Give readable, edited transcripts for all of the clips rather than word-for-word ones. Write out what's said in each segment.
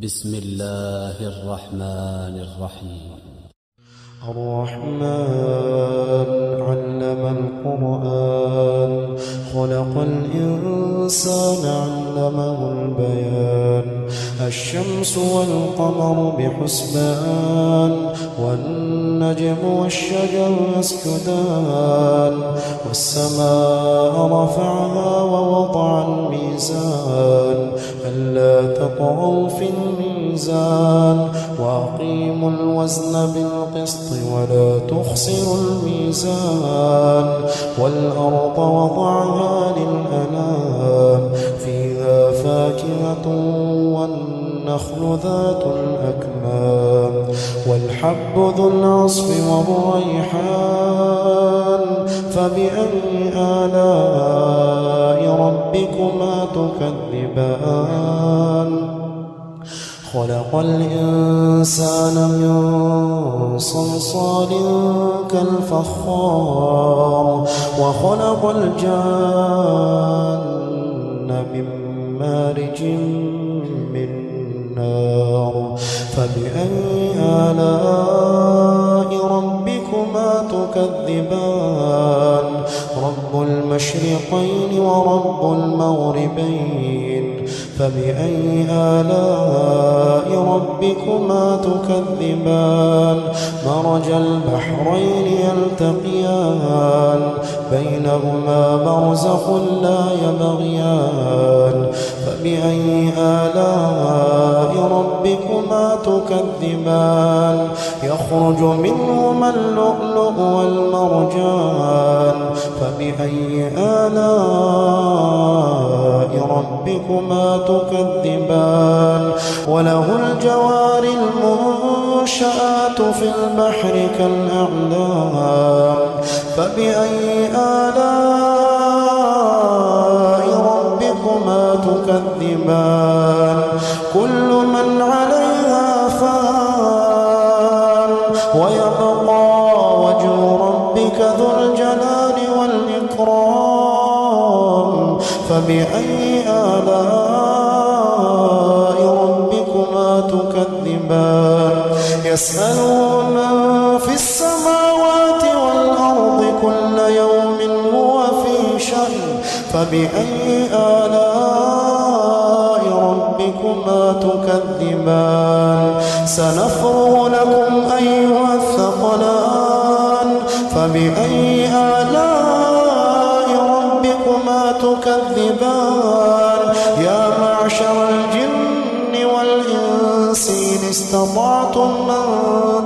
بسم الله الرحمن الرحيم. الرحمن علم القرآن خلق الإنسان علمه البيان الشمس والقمر بحسبان والنجم والشجر يسجدان والسماء رفعها ووضع الميزان ألا تطغوا في الميزان وأقيموا الوزن بالقسط ولا تخسروا الميزان والأرض وضعها للأنام فيها فاكهة والنخل ذات الأكمام والحب ذو العصف والريحان فبأي آلاء ربكما تكذبان خلق الإنسان من صلصال كالفخار وخلق الجان من مارج من نار فبأي آلاء ربكما تكذبان رب المشرقين ورب المغربين فبأي آلاء ربكما تكذبان مرج البحرين يلتقيان بينهما برزخ لا يبغيان فبأي آلاء ربكما تكذبان يخرج منهما اللؤلؤ والمرجان فبأي آلاء ربكما تكذبان وله الجوار المنشآت في البحر كالأعلام فبأي آلاء ربكما تكذبان كل من عليها فان ويبقى وجه ربك ذو الجلال والإكرام فبأي آلاء ربكما تكذبان يسأله من في السماوات والأرض كل يوم هو في شأن فبأي آلاء ربكما تكذبان سنفرغ لكم أيها الثقلان فبأي آلاء ربكما تكذبان يا معشر الجن والإنس إن استطعتم أن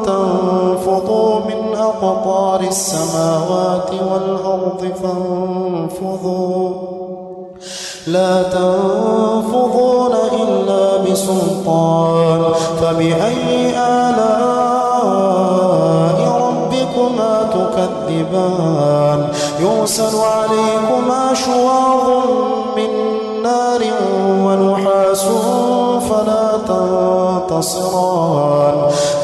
تنفضوا من أقطار السماوات والأرض فانفضوا لا تنفضون إلا بسلطان فبأي آلاء ربكما تكذبان يرسل عليكما شواظ من نار ونحاس فلا تنتصران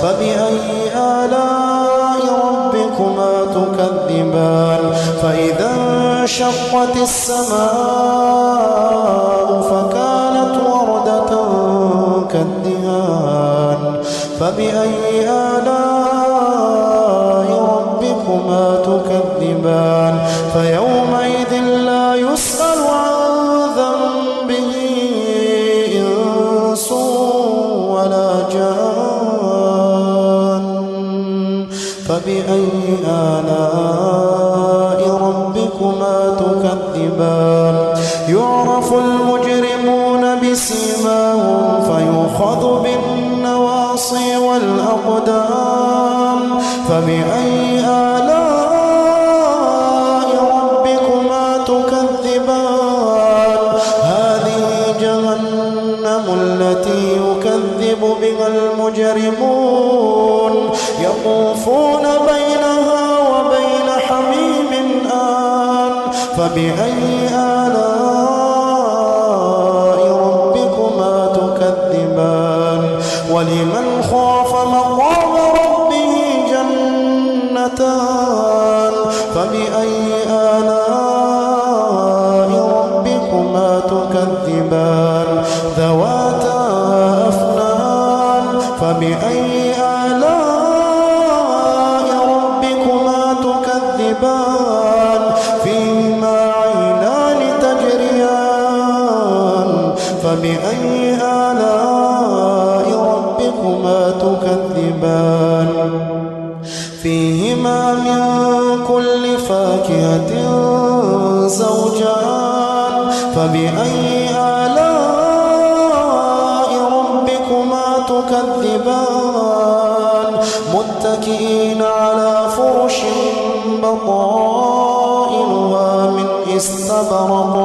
فبأي آلاء ربكما تكذبان فإذا انشقت السماء فكانت وردة كالدهان فبأي آلاء ربكما تكذبان فيومئذ لا يسأل عن ذنبه إنس ولا جان فبأي آلاء ربكما تكذبان يعرف المجرمون بسيماهم فيؤخذ بالنواصي والأقدام فبأي آلاء ربكما تكذبان هذه جهنم التي يكذب بها المجرمون يطوفون بينها وبين حميم آن فبأي آلاء ربكما تكذبان ولمن خاف مقام ربه جنتان فبأي آلاء ربكما تكذبان ذواتا أفنان فبأي آلاء ربكما تكذبان فيهما عينان تجريان فبأي آلاء ربكما تكذبان فيهما من كل فاكهة زوجان فبأي آلاء ربكما تكذبان متكئين على فرش بطائنها من استبرق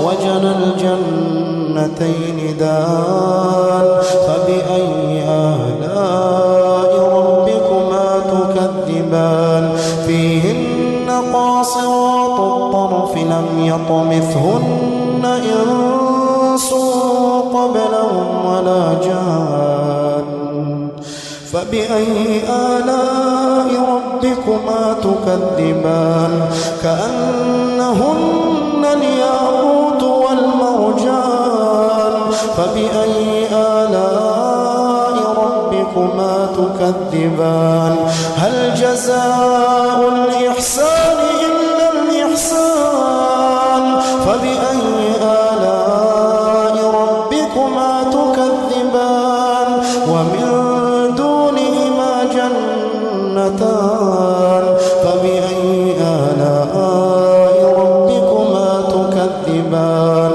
وجنى الجنتين دان فبأي آلاء ربكما تكذبان فيهن قاصرات الطرف لم يطمثهن إنس قبلهم ولا جان فبأي آلاء ربكما تكذبان كأنهن الياقوت والمرجان فبأي آلاء ربكما تكذبان هل جزاء الإحسان إلا الإحسان فبأي آلاء ربكما تكذبان ومن دونهما جنتان فبأي آلاء ربكما تكذبان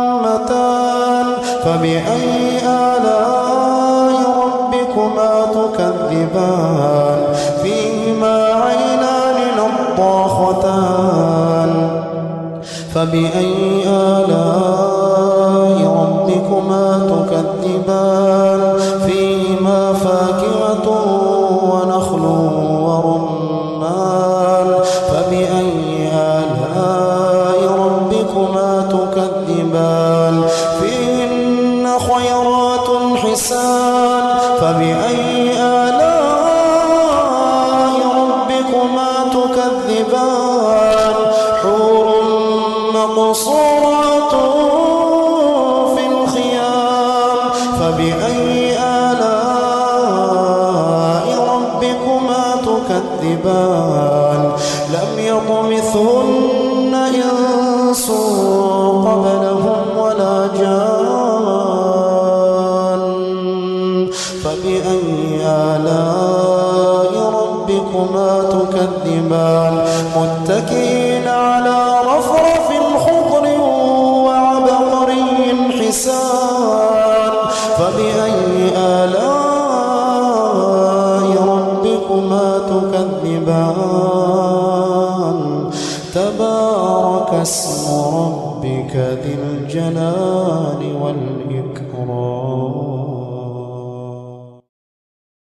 مدهامتان فبأي آلاء ربكما تكذبان فيهما عينان نضاختان فبأي آلاء ربكما تكذبان فيهما فاكهة ونخل ورمان فبأي آلاء ربكما تكذبان فيهن خيرات حسان فبأي آلاء ربكما تكذبان حور مقصورات في الخيام فبأي آلاء ربكما تكذبان لم يطمثهن إنس قبلهم ولا جان فبأي آلاء ربكما تكذبان متكئين على رفرف خضر وعبقري حسان فبأي آلاء ربكما تكذبان تبارك اسم ربك ذي الجلال والإكرام